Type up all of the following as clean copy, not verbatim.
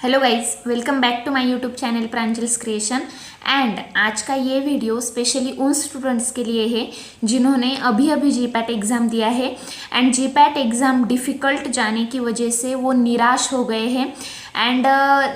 Hello guys, welcome back to my YouTube channel Pranjal's creation. And आज का ये video specially उन स्टूडेंट्स के लिए है जिन्होंने अभी अभी जीपैट एग्ज़ाम दिया है एंड जीपैट एग्ज़ाम डिफ़िकल्ट जाने की वजह से वो निराश हो गए हैं एंड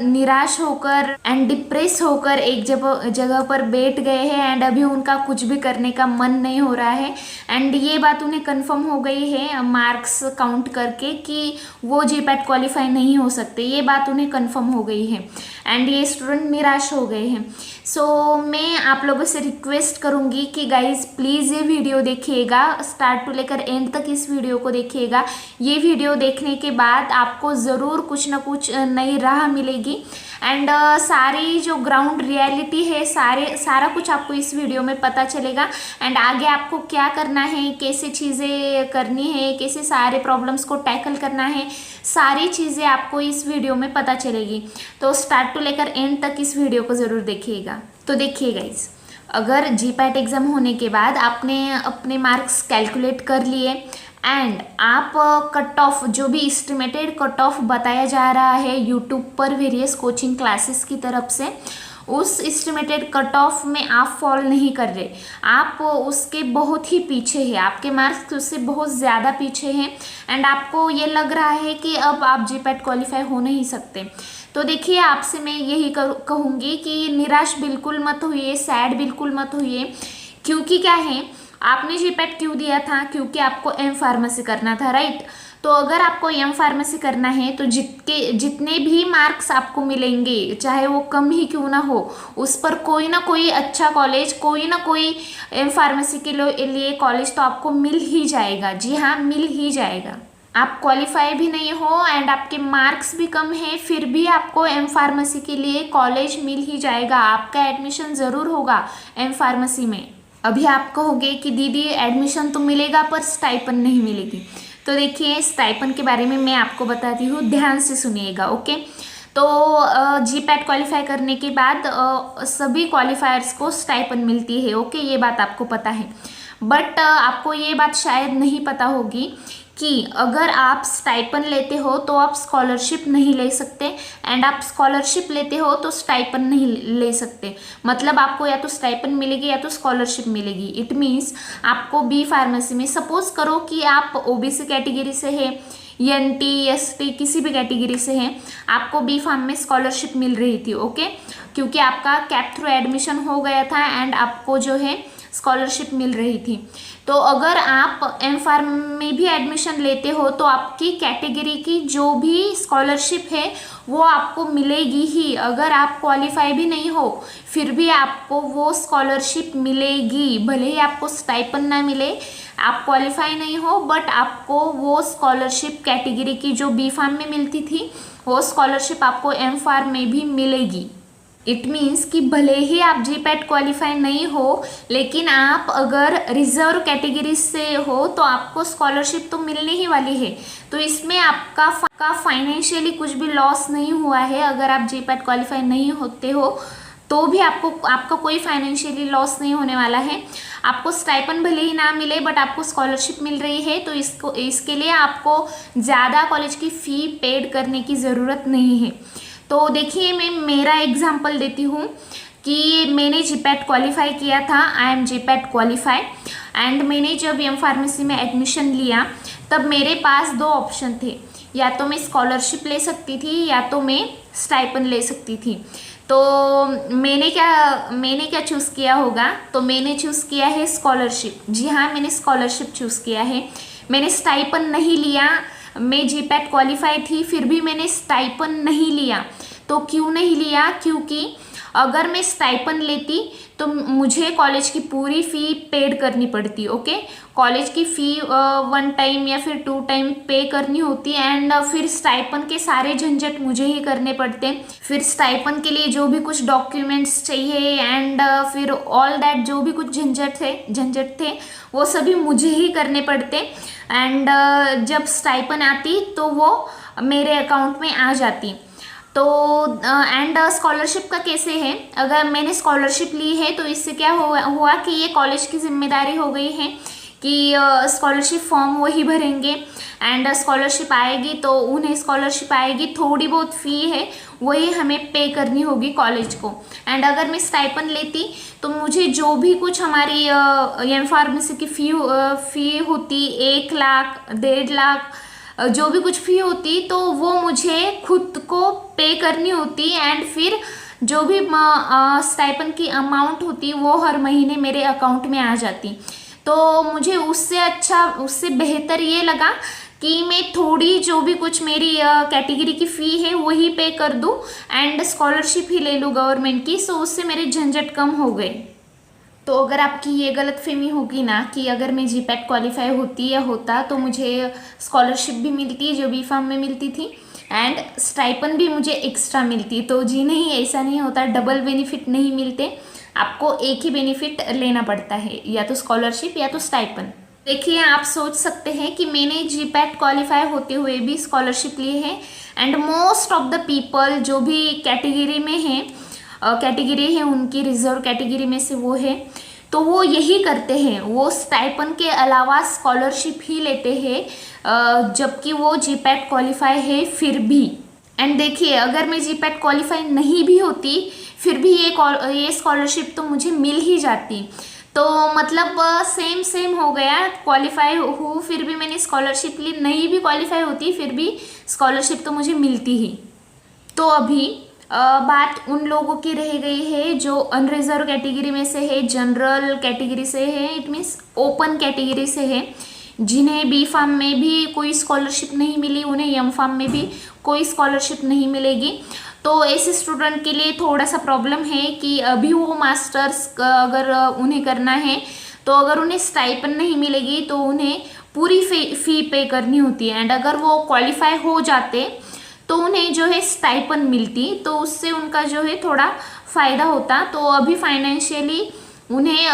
निराश होकर एंड डिप्रेस होकर एक जगह पर बैठ गए हैं एंड अभी उनका कुछ भी करने का मन नहीं हो रहा है। एंड ये बात उन्हें कंफर्म हो गई है मार्क्स काउंट करके कि वो जीपैट क्वालिफाई नहीं हो सकते, ये बात उन्हें कंफर्म हो गई है एंड ये स्टूडेंट निराश हो गए हैं। सो मैं आप लोगों से रिक्वेस्ट करूंगी कि गाइज प्लीज़ ये वीडियो देखिएगा, स्टार्ट टू लेकर एंड तक इस वीडियो को देखिएगा। ये वीडियो देखने के बाद आपको ज़रूर कुछ ना कुछ नई राह मिलेगी एंड सारी जो ग्राउंड रियलिटी है सारा कुछ आपको इस वीडियो में पता चलेगा एंड आगे आपको क्या करना है, कैसे चीज़ें करनी है, कैसे सारे प्रॉब्लम्स को टैकल करना है, सारी चीज़ें आपको इस वीडियो में पता चलेगी। तो स्टार्ट टू लेकर एंड तक इस वीडियो को ज़रूर देखिएगा। तो देखिए गाइज, अगर जीपैट एग्ज़ाम होने के बाद आपने अपने मार्क्स कैलकुलेट कर लिए एंड आप कट ऑफ जो भी एस्टिमेटेड कट ऑफ बताया जा रहा है यूट्यूब पर वेरियस कोचिंग क्लासेस की तरफ से, उस एस्टिमेटेड कट ऑफ में आप फॉल नहीं कर रहे, आप उसके बहुत ही पीछे हैं, आपके मार्क्स उससे बहुत ज़्यादा पीछे हैं एंड आपको ये लग रहा है कि अब आप जीपैट क्वालिफाई हो नहीं सकते, तो देखिए आपसे मैं यही कहूँगी कि निराश बिल्कुल मत होइए, सैड बिल्कुल मत होइए। क्योंकि क्या है, आपने जीपैट क्यों दिया था? क्योंकि आपको एम फार्मेसी करना था, राइट। तो अगर आपको एम फार्मेसी करना है तो जितने भी मार्क्स आपको मिलेंगे, चाहे वो कम ही क्यों ना हो, उस पर कोई ना कोई अच्छा कॉलेज, कोई ना कोई एम फार्मेसी के लिए कॉलेज तो आपको मिल ही जाएगा। जी हाँ, मिल ही जाएगा। आप क्वालिफाई भी नहीं हो एंड आपके मार्क्स भी कम है, फिर भी आपको एम फार्मेसी के लिए कॉलेज मिल ही जाएगा, आपका एडमिशन ज़रूर होगा एम फार्मेसी में। अभी आप कहोगे कि दीदी एडमिशन तो मिलेगा पर स्टाइपन नहीं मिलेगी। तो देखिए, स्टाइपन के बारे में मैं आपको बताती हूँ, ध्यान से सुनिएगा, ओके। तो जीपैट क्वालिफाई करने के बाद सभी क्वालिफायर्स को स्टाइपन मिलती है, ओके, ये बात आपको पता है। बट आपको ये बात शायद नहीं पता होगी कि अगर आप स्टाइपन लेते हो तो आप स्कॉलरशिप नहीं ले सकते एंड आप स्कॉलरशिप लेते हो तो स्टाइपन नहीं ले सकते। मतलब आपको या तो स्टाइपन मिलेगी या तो स्कॉलरशिप मिलेगी। इट मीन्स आपको बी फार्मेसी में, सपोज करो कि आप ओबीसी कैटेगरी से है, एनटी एसटी किसी भी कैटेगरी से हैं, आपको बी फार्म में स्कॉलरशिप मिल रही थी, ओके, क्योंकि आपका कैप थ्रू एडमिशन हो गया था एंड आपको जो है स्कॉलरशिप मिल रही थी। तो अगर आप एम फार्म में भी एडमिशन लेते हो तो आपकी कैटेगरी की जो भी स्कॉलरशिप है वो आपको मिलेगी ही। अगर आप क्वालिफाई भी नहीं हो फिर भी आपको वो स्कॉलरशिप मिलेगी, भले ही आपको स्टाइपन ना मिले, आप क्वालिफाई नहीं हो, बट आपको वो स्कॉलरशिप कैटेगरी की जो बी फार्म में मिलती थी वो स्कॉलरशिप आपको एम फार्म में भी मिलेगी। इट मीन्स कि भले ही आप जीपैट क्वालिफाई नहीं हो लेकिन आप अगर रिजर्व कैटेगरी से हो तो आपको स्कॉलरशिप तो मिलने ही वाली है। तो इसमें आपका फाइनेंशियली कुछ भी लॉस नहीं हुआ है। अगर आप जीपैट क्वालिफाई नहीं होते हो तो भी आपका कोई फाइनेंशियली लॉस नहीं होने वाला है। आपको स्टाइपन भले ही ना मिले बट आपको स्कॉलरशिप मिल रही है, तो इसके लिए आपको ज़्यादा कॉलेज की फ़ी पेड करने की ज़रूरत नहीं है। तो देखिए, मैं मेरा एग्जांपल देती हूँ कि मैंने जीपैट क्वालिफाई किया था, I am GPAT qualify and मैंने जब एम फार्मेसी में एडमिशन लिया तब मेरे पास दो ऑप्शन थे, या तो मैं स्कॉलरशिप ले सकती थी या तो मैं स्टाइपन ले सकती थी। तो मैंने क्या चूज़ किया होगा? तो मैंने चूज़ किया है स्कॉलरशिप। जी हाँ, मैंने स्कॉलरशिप चूज़ किया है, मैंने स्टाइपन नहीं लिया। मैं जीपैट क्वालिफाई थी फिर भी मैंने स्टाइपन नहीं लिया। तो क्यों नहीं लिया? क्योंकि अगर मैं स्टाइपन लेती तो मुझे कॉलेज की पूरी फ़ी पेड करनी पड़ती, ओके। कॉलेज की फ़ी 1 टाइम या फिर 2 टाइम पे करनी होती एंड फिर स्टाइपन के सारे झंझट मुझे ही करने पड़ते। फिर स्टाइपन के लिए जो भी कुछ डॉक्यूमेंट्स चाहिए एंड फिर ऑल दैट जो भी कुछ झंझट थे वो सभी मुझे ही करने पड़ते एंड जब स्टाइपन आती तो वो मेरे अकाउंट में आ जाती। तो एंड स्कॉलरशिप का कैसे है? अगर मैंने स्कॉलरशिप ली है तो इससे क्या हुआ कि ये कॉलेज की जिम्मेदारी हो गई है कि स्कॉलरशिप फॉर्म वही भरेंगे एंड स्कॉलरशिप आएगी तो उन्हें स्कॉलरशिप आएगी, थोड़ी बहुत फ़ी है वही हमें पे करनी होगी कॉलेज को। एंड अगर मैं स्टाइपन लेती तो मुझे जो भी कुछ हमारी एम फार्मेसी की फ़ी होती 1 लाख 1.5 लाख जो भी कुछ फ़ी होती तो वो मुझे खुद को पे करनी होती एंड फिर जो भी स्टाइपन की अमाउंट होती वो हर महीने मेरे अकाउंट में आ जाती। तो मुझे उससे बेहतर ये लगा कि मैं थोड़ी जो भी कुछ मेरी कैटेगरी की फ़ी है वही पे कर दूँ एंड स्कॉलरशिप ही ले लूँ गवर्नमेंट की, सो उससे मेरे झंझट कम हो गए। तो अगर आपकी ये गलतफहमी होगी ना कि अगर मैं जीपैट क्वालिफाई होती या होता तो मुझे स्कॉलरशिप भी मिलती जो बी फार्म में मिलती थी एंड स्टाइपन भी मुझे एक्स्ट्रा मिलती, तो जी नहीं, ऐसा नहीं होता, डबल बेनिफिट नहीं मिलते, आपको एक ही बेनिफिट लेना पड़ता है, या तो स्कॉलरशिप या तो स्टाइपन। देखिए, आप सोच सकते हैं कि मैंने जीपैट क्वालिफाई होते हुए भी स्कॉलरशिप ली है and most of the people जो भी कैटेगरी में हैं, कैटेगरी है उनकी रिजर्व कैटेगरी में से वो है, तो वो यही करते हैं, वो स्टाइपन के अलावा स्कॉलरशिप ही लेते हैं जबकि वो जीपैट क्वालिफाई है फिर भी। एंड देखिए, अगर मैं जीपैट क्वालिफाई नहीं भी होती फिर भी ये स्कॉलरशिप तो मुझे मिल ही जाती, तो मतलब सेम हो गया, क्वालिफाई हूँ फिर भी मैंने स्कॉलरशिप ली, नहीं भी क्वालिफाई होती फिर भी स्कॉलरशिप तो मुझे मिलती ही। तो अभी बात उन लोगों की रह गई है जो अनरिजर्व कैटेगरी में से है, जनरल कैटेगरी से है, इट मीन्स ओपन कैटेगरी से है, जिन्हें बी फार्म में भी कोई स्कॉलरशिप नहीं मिली, उन्हें एम फार्म में भी कोई स्कॉलरशिप नहीं मिलेगी। तो ऐसे स्टूडेंट के लिए थोड़ा सा प्रॉब्लम है कि अभी वो मास्टर्स अगर उन्हें करना है तो अगर उन्हें स्टाइपन नहीं मिलेगी तो उन्हें पूरी फ़ी पे करनी होती है एंड अगर वो क्वालिफाई हो जाते तो उन्हें जो है स्टाइपन मिलती, तो उससे उनका जो है थोड़ा फ़ायदा होता। तो अभी फाइनेंशियली उन्हें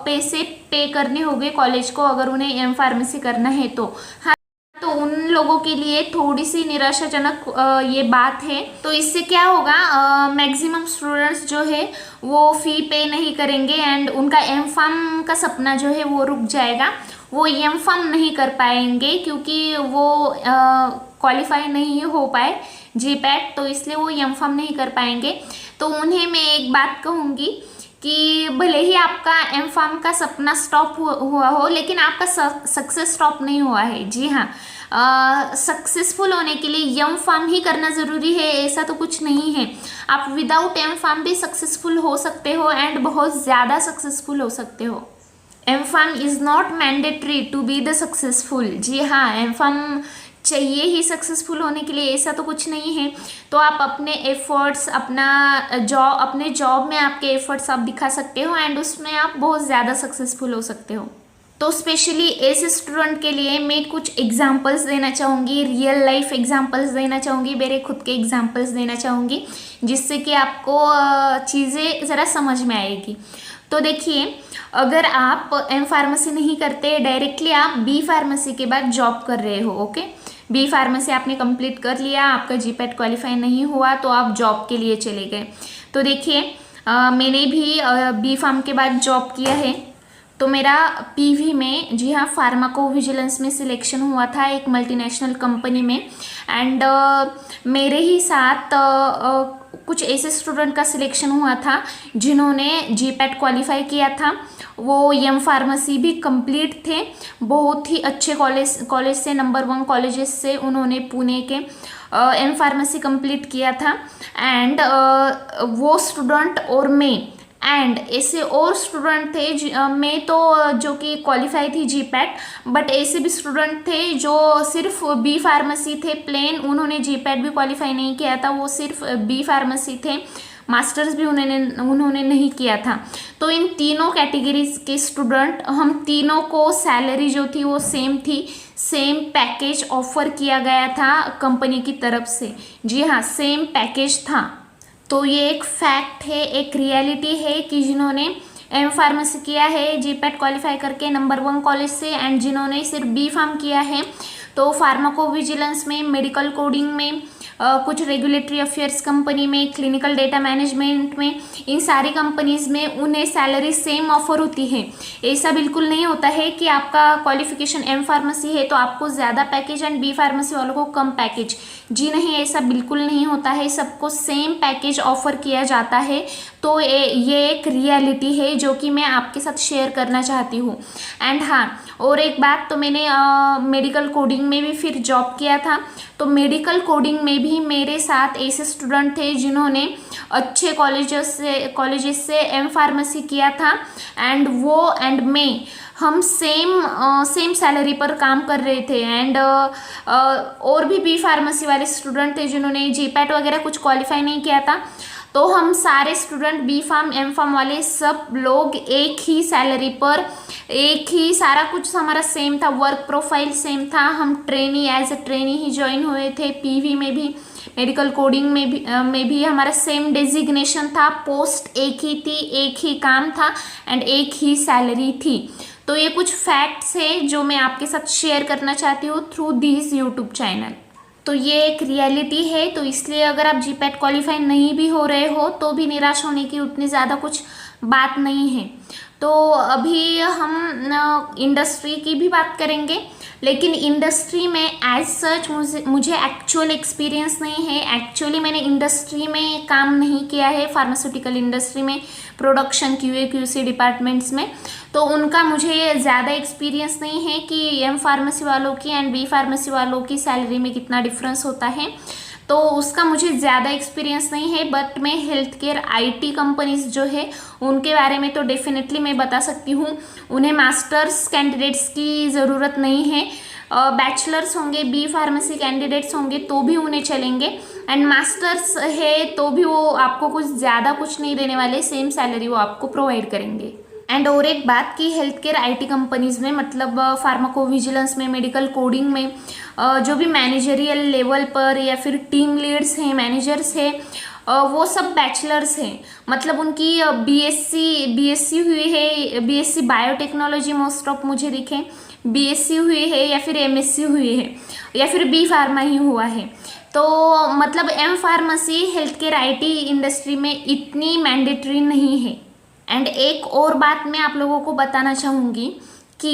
पैसे पे करने होंगे कॉलेज को अगर उन्हें एम फार्मेसी करना है तो। हाँ, तो उन लोगों के लिए थोड़ी सी निराशाजनक ये बात है। तो इससे क्या होगा, मैक्सिमम स्टूडेंट्स जो है वो फ़ी पे नहीं करेंगे एंड उनका एम फार्म का सपना जो है वो रुक जाएगा, वो एम फार्म नहीं कर पाएंगे क्योंकि वो क्वालिफाई नहीं हो पाए जीपैट, तो इसलिए वो एम फार्म नहीं कर पाएंगे। तो उन्हें मैं एक बात कहूँगी कि भले ही आपका एम फार्म का सपना स्टॉप हुआ हो लेकिन आपका सक्सेस स्टॉप नहीं हुआ है। जी हाँ, सक्सेसफुल होने के लिए एम फार्म ही करना ज़रूरी है ऐसा तो कुछ नहीं है, आप विदाउट एम फार्म भी सक्सेसफुल हो सकते हो एंड बहुत ज़्यादा सक्सेसफुल हो सकते हो। M Pharm is not mandatory to be the successful. जी हाँ, एम फार्म चाहिए ही सक्सेसफुल होने के लिए, ऐसा तो कुछ नहीं है। तो आप अपने एफर्ट्स, अपने जॉब में आपके एफर्ट्स आप दिखा सकते हो एंड उसमें आप बहुत ज़्यादा सक्सेसफुल हो सकते हो। तो स्पेशली ऐसे स्टूडेंट के लिए मैं कुछ एग्जांपल्स देना चाहूँगी, रियल लाइफ एग्जांपल्स देना चाहूँगी, मेरे खुद के एग्जांपल्स देना चाहूँगी जिससे कि आपको चीज़ें ज़रा समझ में आएगी। तो देखिए, अगर आप एम फार्मेसी नहीं करते, डायरेक्टली आप बी फार्मेसी के बाद जॉब कर रहे हो, ओके, बी फार्मेसी आपने कंप्लीट कर लिया, आपका जीपैट क्वालिफाई नहीं हुआ तो आप जॉब के लिए चले गए। तो देखिए, मैंने भी बी फार्म के बाद जॉब किया है, तो मेरा पीवी में, जी हाँ, फार्माको विजिलेंस में सिलेक्शन हुआ था एक मल्टीनेशनल कंपनी में एंड मेरे ही साथ कुछ ऐसे स्टूडेंट का सिलेक्शन हुआ था जिन्होंने जीपैट क्वालिफाई किया था, वो एम फार्मेसी भी कंप्लीट थे, बहुत ही अच्छे कॉलेज से, नंबर 1 कॉलेजेस से उन्होंने पुणे के एम फार्मेसी कंप्लीट किया था एंड वो स्टूडेंट और मैं एंड ऐसे और स्टूडेंट थे, मैं तो जो कि क्वालिफाई थी जीपैट, बट ऐसे भी स्टूडेंट थे जो सिर्फ बी फार्मेसी थे प्लेन, उन्होंने जीपैट भी क्वालिफाई नहीं किया था, वो सिर्फ बी फार्मेसी थे, मास्टर्स भी उन्होंने नहीं किया था। तो इन तीनों कैटेगरीज के स्टूडेंट, हम तीनों को सैलरी जो थी वो सेम थी, सेम पैकेज ऑफर किया गया था कंपनी की तरफ से। जी हाँ, सेम पैकेज था। तो ये एक फैक्ट है, एक रियलिटी है कि जिन्होंने एम फार्मेसी किया है जीपैट क्वालिफाई करके नंबर 1 कॉलेज से एंड जिन्होंने सिर्फ बी फार्म किया है, तो फार्माको विजिलेंस में, मेडिकल कोडिंग में, कुछ रेगुलेटरी अफेयर्स कंपनी में, क्लिनिकल डेटा मैनेजमेंट में, इन सारी कंपनीज़ में उन्हें सैलरी सेम ऑफर होती है। ऐसा बिल्कुल नहीं होता है कि आपका क्वालिफिकेशन एम फार्मेसी है तो आपको ज़्यादा पैकेज एंड बी फार्मेसी वालों को कम पैकेज। जी नहीं, ऐसा बिल्कुल नहीं होता है, सबको सेम पैकेज ऑफर किया जाता है। तो ये एक रियलिटी है जो कि मैं आपके साथ शेयर करना चाहती हूँ। एंड हाँ, और एक बात, तो मैंने मेडिकल कोडिंग में भी फिर जॉब किया था। तो मेडिकल कोडिंग में भी मेरे साथ ऐसे स्टूडेंट थे जिन्होंने अच्छे कॉलेजेस से एम फार्मेसी किया था, एंड वो एंड मैं, हम सेम सैलरी पर काम कर रहे थे। एंड और भी बी फार्मेसी वाले स्टूडेंट थे जिन्होंने जीपैट वगैरह कुछ क्वालिफाई नहीं किया था। तो हम सारे student B pharm M pharm वाले सब लोग एक ही सैलरी पर, एक ही सारा कुछ हमारा सेम था, वर्क प्रोफाइल सेम था। हम ट्रेनी एज ए ट्रेनी ही ज्वाइन हुए थे। पीवी में भी, मेडिकल कोडिंग में भी हमारा सेम डेजिग्नेशन था, पोस्ट एक ही थी, एक ही काम था एंड एक ही सैलरी थी। तो ये कुछ फैक्ट्स है जो मैं आपके साथ शेयर करना चाहती हूँ थ्रू दिस यूट्यूब चैनल। तो ये एक रियलिटी है। तो इसलिए अगर आप जीपैट क्वालिफाई नहीं भी हो रहे हो तो भी निराश होने की उतनी ज़्यादा कुछ बात नहीं है। तो अभी हम इंडस्ट्री की भी बात करेंगे, लेकिन इंडस्ट्री में एज सच मुझे एक्चुअल एक्सपीरियंस नहीं है। एक्चुअली मैंने इंडस्ट्री में काम नहीं किया है, फार्मास्यूटिकल इंडस्ट्री में, प्रोडक्शन QA QC डिपार्टमेंट्स में। तो उनका मुझे ज़्यादा एक्सपीरियंस नहीं है कि एम फार्मेसी वालों की एंड बी फार्मेसी वालों की सैलरी में कितना डिफरेंस होता है, तो उसका मुझे ज़्यादा एक्सपीरियंस नहीं है। बट मैं हेल्थ केयर IT कंपनीज जो है उनके बारे में तो डेफिनेटली मैं बता सकती हूँ। उन्हें मास्टर्स कैंडिडेट्स की ज़रूरत नहीं है, बैचलर्स होंगे, बी फार्मेसी कैंडिडेट्स होंगे तो भी उन्हें चलेंगे, एंड मास्टर्स है तो भी वो आपको कुछ ज़्यादा कुछ नहीं देने वाले, सेम सैलरी वो आपको प्रोवाइड करेंगे। एंड और एक बात कि हेल्थ केयर IT कंपनीज़ में, मतलब फार्माकोविजिलेंस में, मेडिकल कोडिंग में जो भी मैनेजरियल लेवल पर या फिर टीम लीड्स हैं, मैनेजर्स हैं, वो सब बैचलर्स हैं। मतलब उनकी BSc हुई है, BSc बायोटेक्नोलॉजी मोस्ट ऑफ मुझे दिखे, BSc हुई है या फिर MSc हुई है या फिर बी फार्मा ही हुआ है। तो मतलब M pharmacy health care IT industry में इतनी मैंडेटरी नहीं है। एंड एक और बात मैं आप लोगों को बताना चाहूँगी कि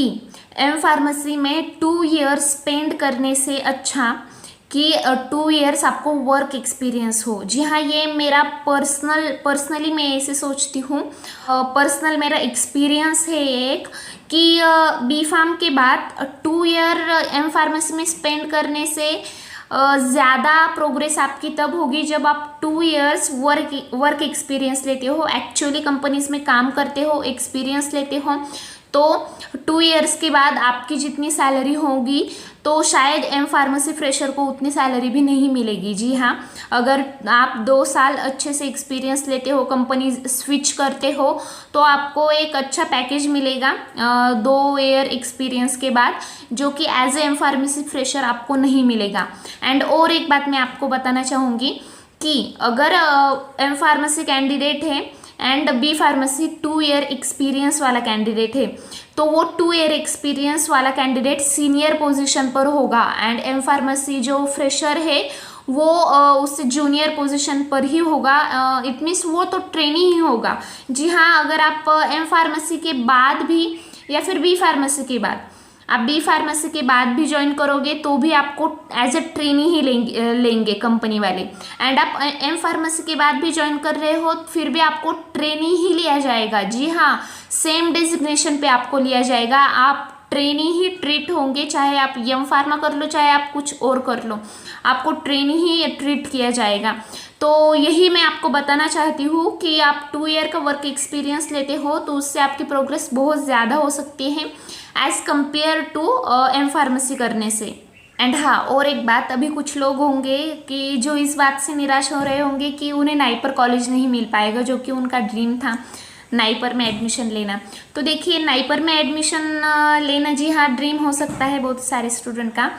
एम फार्मेसी में 2 इयर्स स्पेंड करने से अच्छा कि 2 इयर्स आपको वर्क एक्सपीरियंस हो। जी हाँ, ये मेरा पर्सनली मैं ऐसे सोचती हूँ, पर्सनल मेरा एक्सपीरियंस है एक, कि बी फार्म के बाद 2 ईयर एम फार्मेसी में स्पेंड करने से ज़्यादा प्रोग्रेस आपकी तब होगी जब आप 2 इयर्स वर्क एक्सपीरियंस लेते हो, एक्चुअली कंपनीज में काम करते हो, एक्सपीरियंस लेते हो। तो 2 इयर्स के बाद आपकी जितनी सैलरी होगी तो शायद एम फार्मेसी फ्रेशर को उतनी सैलरी भी नहीं मिलेगी। जी हाँ, अगर आप 2 साल अच्छे से एक्सपीरियंस लेते हो, कंपनी स्विच करते हो, तो आपको एक अच्छा पैकेज मिलेगा 2 ईयर एक्सपीरियंस के बाद, जो कि as a M pharmacy fresher आपको नहीं मिलेगा। एंड और एक बात मैं आपको बताना चाहूँगी कि अगर एम फार्मेसी कैंडिडेट है and B pharmacy 2 year experience वाला कैंडिडेट है, तो वो 2 ईयर एक्सपीरियंस वाला कैंडिडेट सीनियर पोजीशन पर होगा, एंड एम फार्मेसी जो फ्रेशर है वो उससे जूनियर पोजीशन पर ही होगा। इट मीन्स वो तो ट्रेनी ही होगा। जी हाँ, अगर आप एम फार्मेसी के बाद भी या फिर बी फार्मेसी के बाद, आप बी फार्मेसी के बाद भी ज्वाइन करोगे तो भी आपको एज ए ट्रेनी ही लेंगे कंपनी वाले। एंड आप एम फार्मेसी के बाद भी ज्वाइन कर रहे हो फिर भी आपको ट्रेनी ही लिया जाएगा। जी हाँ, सेम डेजिग्नेशन पे आपको लिया जाएगा, आप ट्रेनी ही ट्रीट होंगे, चाहे आप एम फार्मा कर लो चाहे आप कुछ और कर लो, आपको ट्रेनी ही ट्रीट किया जाएगा। तो यही मैं आपको बताना चाहती हूँ कि आप 2 ईयर का वर्क एक्सपीरियंस लेते हो तो उससे आपकी प्रोग्रेस बहुत ज़्यादा हो सकती है as compare to M pharmacy करने से। एंड हाँ, और एक बात, अभी कुछ लोग होंगे कि जो इस बात से निराश हो रहे होंगे कि उन्हें नाइपर कॉलेज नहीं मिल पाएगा, जो कि उनका ड्रीम था नाइपर में एडमिशन लेना। तो देखिए, नाइपर में एडमिशन लेना, जी हाँ, ड्रीम हो सकता है बहुत सारे स्टूडेंट का,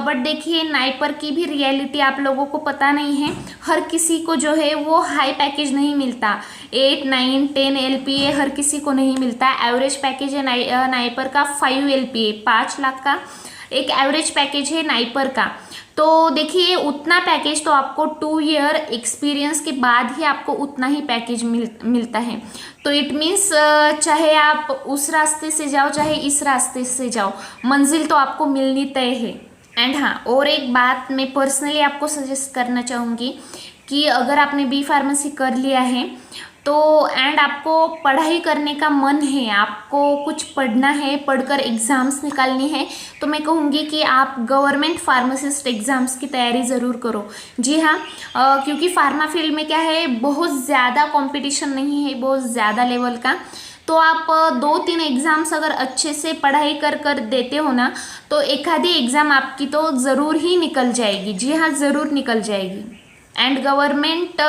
बट देखिए नाइपर की भी रियलिटी आप लोगों को पता नहीं है। हर किसी को जो है वो हाई पैकेज नहीं मिलता, 8, 9, 10 LPA हर किसी को नहीं मिलता। एवरेज पैकेज है नाइपर का 5 LPA, 5 लाख का एक एवरेज पैकेज है नाइपर का। तो देखिए उतना पैकेज तो आपको 2 ईयर एक्सपीरियंस के बाद ही आपको उतना ही पैकेज मिलता है। तो इट मीन्स चाहे आप उस रास्ते से जाओ चाहे इस रास्ते से जाओ, मंजिल तो आपको मिलनी तय है। एंड हाँ, और एक बात मैं पर्सनली आपको सजेस्ट करना चाहूँगी कि अगर आपने बी फार्मेसी कर लिया है तो एंड आपको पढ़ाई करने का मन है, आपको कुछ पढ़ना है, पढ़कर एग्ज़ाम्स निकालनी है, तो मैं कहूँगी कि आप गवर्नमेंट फार्मासिस्ट एग्ज़ाम्स की तैयारी ज़रूर करो। जी हाँ, क्योंकि फार्मा फील्ड में क्या है, बहुत ज़्यादा कंपटीशन नहीं है, बहुत ज़्यादा लेवल का। तो आप 2-3 एग्ज़ाम्स अगर अच्छे से पढ़ाई कर देते हो ना, तो एक आधी एग्ज़ाम आपकी तो ज़रूर ही निकल जाएगी। जी हाँ, ज़रूर निकल जाएगी। एंड गवर्नमेंट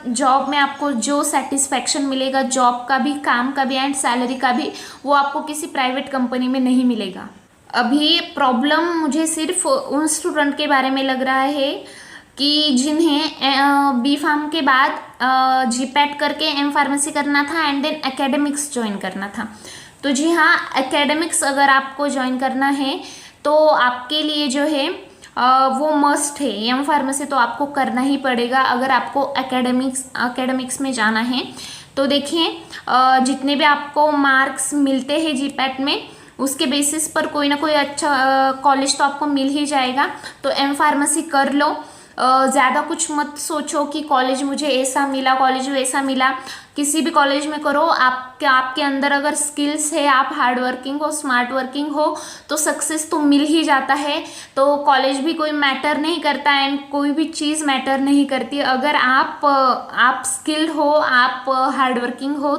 जॉब में आपको जो सेटिस्फैक्शन मिलेगा, जॉब का भी, काम का भी एंड सैलरी का भी, वो आपको किसी प्राइवेट कंपनी में नहीं मिलेगा। अभी प्रॉब्लम मुझे सिर्फ उन स्टूडेंट के बारे में लग रहा है कि जिन्हें बी फार्म के बाद जीपैट करके एम फार्मेसी करना था एंड देन एकेडमिक्स ज्वाइन करना था। तो जी हाँ, एकेडमिक्स अगर आपको ज्वाइन करना है तो आपके लिए जो है वो मस्ट है। एम फार्मेसी तो आपको करना ही पड़ेगा अगर आपको एकेडमिक्स में जाना है। तो देखिए जितने भी आपको मार्क्स मिलते हैं जीपैट में, उसके बेसिस पर कोई ना कोई अच्छा कॉलेज तो आपको मिल ही जाएगा। तो एम फार्मेसी कर लो। ज़्यादा कुछ मत सोचो कि कॉलेज मुझे ऐसा मिला, कॉलेज वैसा मिला। किसी भी कॉलेज में करो, आपके अंदर अगर स्किल्स है, आप हार्ड वर्किंग हो, स्मार्ट वर्किंग हो, तो सक्सेस तो मिल ही जाता है। तो कॉलेज भी कोई मैटर नहीं करता एंड कोई भी चीज़ मैटर नहीं करती अगर आप स्किल्ड हो, आप हार्ड वर्किंग हो।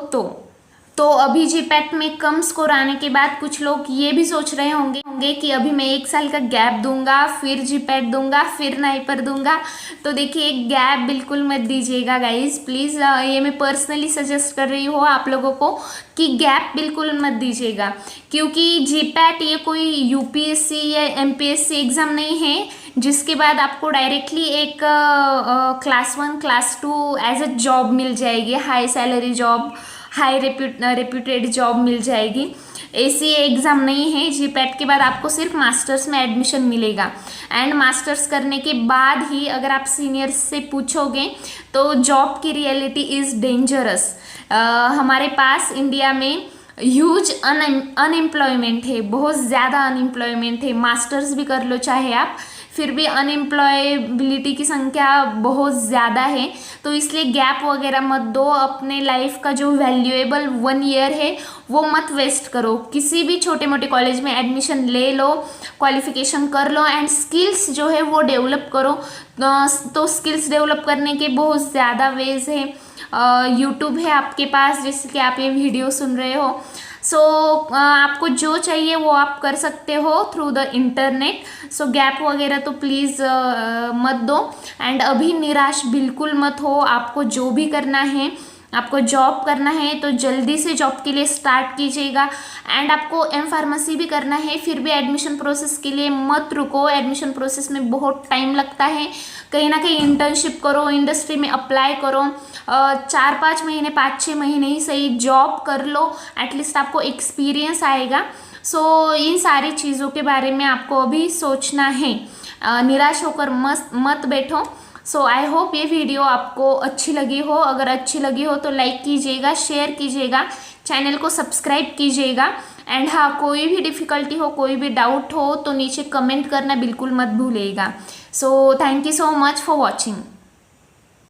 तो अभी जीपैट में कम स्कोर आने के बाद कुछ लोग ये भी सोच रहे होंगे कि अभी मैं 1 साल का गैप दूंगा, फिर जीपैट दूंगा, फिर नाइपर दूंगा। तो देखिए गैप बिल्कुल मत दीजिएगा गाइज, प्लीज़। ये मैं पर्सनली सजेस्ट कर रही हूँ आप लोगों को कि गैप बिल्कुल मत दीजिएगा, क्योंकि जीपैट ये कोई यूपीएससी या एमपीएससी एग्ज़ाम नहीं है जिसके बाद आपको डायरेक्टली एक class 1 class 2 as a job मिल जाएगी, high salary job, high reputed job मिल जाएगी। ऐसी एग्ज़ाम नहीं है। जीपैट के बाद आपको सिर्फ मास्टर्स में एडमिशन मिलेगा एंड मास्टर्स करने के बाद ही अगर आप सीनियर्स से पूछोगे तो जॉब की रियलिटी इज़ डेंजरस। हमारे पास इंडिया में ह्यूज अनएम्प्लॉयमेंट है, बहुत ज़्यादा अनएम्प्लॉयमेंट है। मास्टर्स भी कर लो चाहे आप, फिर भी अनएम्प्लॉयबिलिटी की संख्या बहुत ज़्यादा है। तो इसलिए गैप वगैरह मत दो। अपने लाइफ का जो वैल्यूएबल 1 ईयर है वो मत वेस्ट करो। किसी भी छोटे मोटे कॉलेज में एडमिशन ले लो, क्वालिफिकेशन कर लो एंड स्किल्स जो है वो डेवलप करो। तो स्किल्स डेवलप करने के बहुत ज़्यादा वेज है। यूट्यूब है आपके पास जिससे कि आप ये वीडियो सुन रहे हो। सो आपको जो चाहिए वो आप कर सकते हो through the internet. So gap वगैरह तो प्लीज़ मत दो एंड अभी निराश बिल्कुल मत हो। आपको जो भी करना है, आपको जॉब करना है तो जल्दी से जॉब के लिए स्टार्ट कीजिएगा एंड आपको एम फार्मेसी भी करना है, फिर भी एडमिशन प्रोसेस के लिए मत रुको। एडमिशन प्रोसेस में बहुत टाइम लगता है। कहीं ना कहीं इंटर्नशिप करो, इंडस्ट्री में अप्लाई करो, 4-5 महीने, 5-6 महीने ही सही जॉब कर लो, एटलीस्ट आपको एक्सपीरियंस आएगा। सो इन सारी चीज़ों के बारे में आपको अभी सोचना है। निराश होकर मत बैठो। सो आई होप ये वीडियो आपको अच्छी लगी हो। अगर अच्छी लगी हो तो लाइक कीजिएगा, शेयर कीजिएगा, चैनल को सब्सक्राइब कीजिएगा एंड हाँ, कोई भी डिफ़िकल्टी हो, कोई भी डाउट हो तो नीचे कमेंट करना बिल्कुल मत भूलिएगा। So thank you so much for watching.